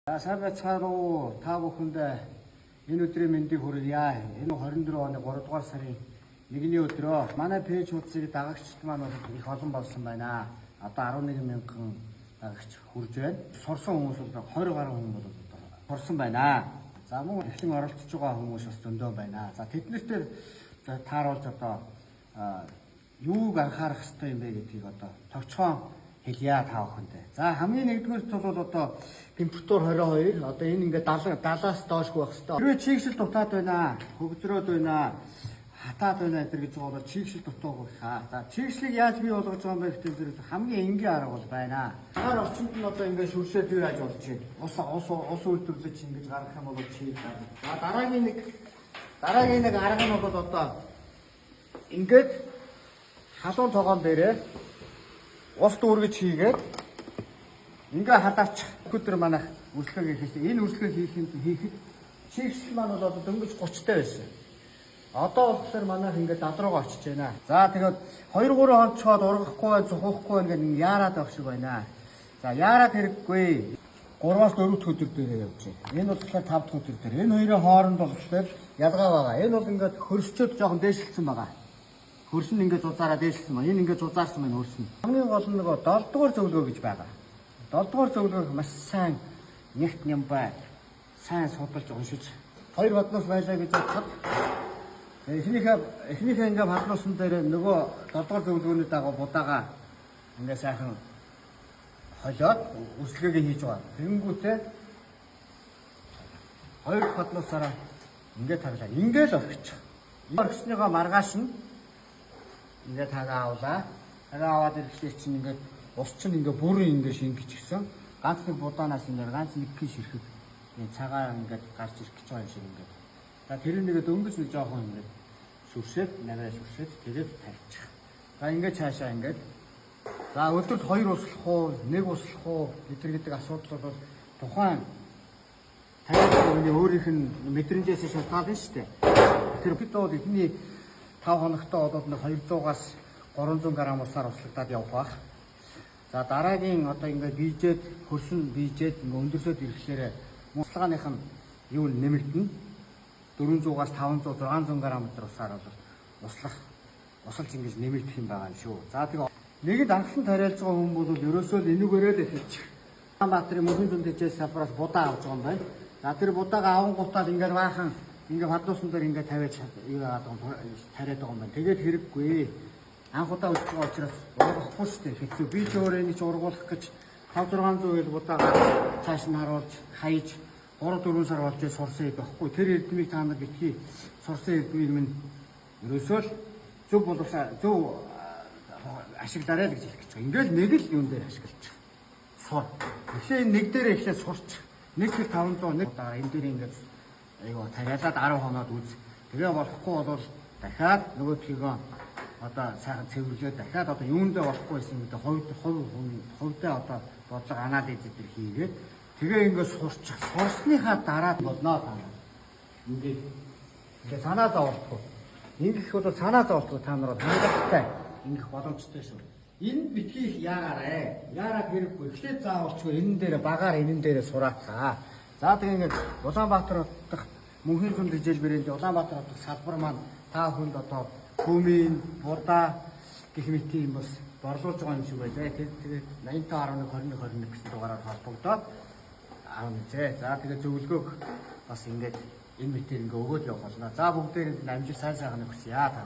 За сайн байцгаана уу та бүхэнд энэ өдрийн мэндийг хүргье. Энэ 24 оны 3 дугаар сарын 1-ний өдрөө манай пэйж хуудсыг дагагчд маань их олон болсон байна. Одоо 11 мянган дагагч хүрж байна. Сурсан хүмүүс бол 20 гаруй хүн бол одоо сурсан байна. За мөн эхлэн оролцож байгаа хүмүүс бас зөндөө байна. За тэднэрт за тааруулж одоо юуг анхаарах хэрэгтэй юм бэ гэдгийг одоо товчхон хэлье та бүхэндээ. За хамгийн нэгдүгээрт бол одоо температур 22. Одоо энэ ингээд 70-аас доошгүй байх хэрэгтэй. Хэрвээ чийгшил дутаад байна, хөгжрөөд байна, хатаад байна гэдэг гэж байгаа бол чийгшил дутаагүй хаа. За чийгшлийг яаж бий болгож байгаа юм бэ гэдэг зэрэг хамгийн энгийн арга бол байна. Цагаар орчинд нь одоо ингээд шүршээд юу яаж болж байна. Ус үйлдвэрлэж ингэж гаргах юм бол чийг гарна. За дараагийн нэг арга нь бол одоо ингээд халуун тогоон дээрээ ус дүүргэж хийгээд ингээ хадаач өдөр манайх үргэлжлэгээ хийсэн. Энэ үргэлжлэгээ хийхэд чийгшил маань бол одоо дөнгөж 30 таа байсан. Одоо болохоор манайх ингээ 70 руугаа очиж байна. За тэгээд 2-3 хоног чоод ургахгүй байх, зухахгүй байх гэдэг яарад байх шиг байна. За яарад хэрэггүй. 3-аас 4 дахь өдөр дээрээ явж байна. Энэ бол болохоор 5 дахь өдөр дээр. Энэ хоёрын хооронд болохоор ялгаа байгаа. Энэ бол ингээ хөрсчөөд жоохон дээшилсэн байгаа. Хөрсөн ингээд зузаараа дээшилсэн ба энэ ингээд зузаарсан байна хөрсөн. Хамгийн гол нь нөгөө 7 дугаар зөвлөгөө гэж байгаа. 7 дугаар зөвлөгөөг маш сайн нэгт нямбай сайн судалж уншиж хоёр баднаас байлаа гэж бодоход эхнийхээ ингээд хаднуусан дээр нөгөө 7 дугаар зөвлөгөөний дагуу будаага ингээд сайхан холиод үслэгээ хийж байгаа. Тэнгүүтээ хоёр баднуусаараа ингээд таглаа. Ингээд орчих. Орчихсныгаа маргааш нь ингээд тагаа авлаа. Тагаа аваад ирэхдээ чинь ингээд ус чинь ингээд бүрэн ингээд шингэж гисэн. Ганц нэг будаанаас ингээд ганц нэг киш ирэхэд цагаан ингээд гарч ирэх гэж байгаа юм шиг ингээд. За тэр нэгээ дөнгөж нэг жоохон ингээд сүршээд, наваа сүршээд тэгээд тавьчих. За ингээд цаашаа ингээд. За өдөрт 2 услах уу, 1 услах уу гэдэг асуудал бол тухайн тавьчихны өөрийнх нь мэдрэмжээс шалтгаална шүү дээ. Тэр хэд бол эхний 5 хоногтой болоод 200-аас 300 г усаар услагдаад явах бах. За дараагийн одоо ингээд бийжээд хөрсөн бийжээд ингээд өндөрсөд ирэхлээр муслагааных нь юу нэмэгдэнэ. 400-аас 500 600 г усаар бол усалж ингэж нэмэгдэх юм байгаа юм шүү. За тэгээ нэгэд анхлан тариалж байгаа хүн бол ерөөсөө л энүүгээрээ л эхэлж. Улаанбаатарын мөнхийн зүүн тэжээс сапраас будаа авч байгаа юм байна. За тэр будаага авангуутаад ингээд баахан ингээ хадуусан дээр ингээ тавиад юу яагаад тариад байгаа юм байна. Тэгээд хэрэггүй. Анх удаа үзэж байгаа учраас ургахгүй шүү дээ. Хэцүү. Би ч өөрөө энийг ургуулах гэж 5-600 ил будаага цааш нь харуулж, хаяж 3-4 сар болж сурсан хэд байхгүй. Тэр эрдмийг та нар битгий сурсан эрдмийг минь ерөөсөө л зөв боловсаа зөв ашиглаарай гэж хэлэх гэж байгаа. Ингээл нэг л юун дээр ашиглаж сур. Тэгэхээр нэг дээр эхлээд сурч. Нэг их 500 нэг удаа энэ дээр ингээд айгаа тариалаад 10 хоноод үз. Тэгээ болохгүй бол дахиад нөгөөдхийгөө одоо сайхан цэвэрлээ дахиад одоо юундээ болохгүй байсан гэдэг хувьдаа одоо бодлого анализ дээр хийгээд тэгээ ингээд сурчих. Сурсныхаа дараа болно та нар. Ингээд санаа зовлтгүй. Ингэх бол санаа зовлтгүй та нар хангалттай ингэх боломжтой шүү. Энэ битгий яагаарэ. Яарад хэрэггүй. Эхлээд заавалчгүй энэ дээр багаар энэ дээр сураацгаа. За тэгээ ингээд Улаанбаатар дахь мөнхийн зүүн тэжээл бэрээнд Улаанбаатар хотод салбар маань та хүнд одоо көмийн, бурдаа гэх мэт юм бас борлуулж байгаа юм шиг байлаа. Тэгээд 85.11 гэсэн дугаараар холбогдоод 11. За тэгээд зөвлөгөөг бас ингээд энэ мэтээр ингээд өгөөд явах болно. За бүгдээр амжилт сайн сайхан хүсье та.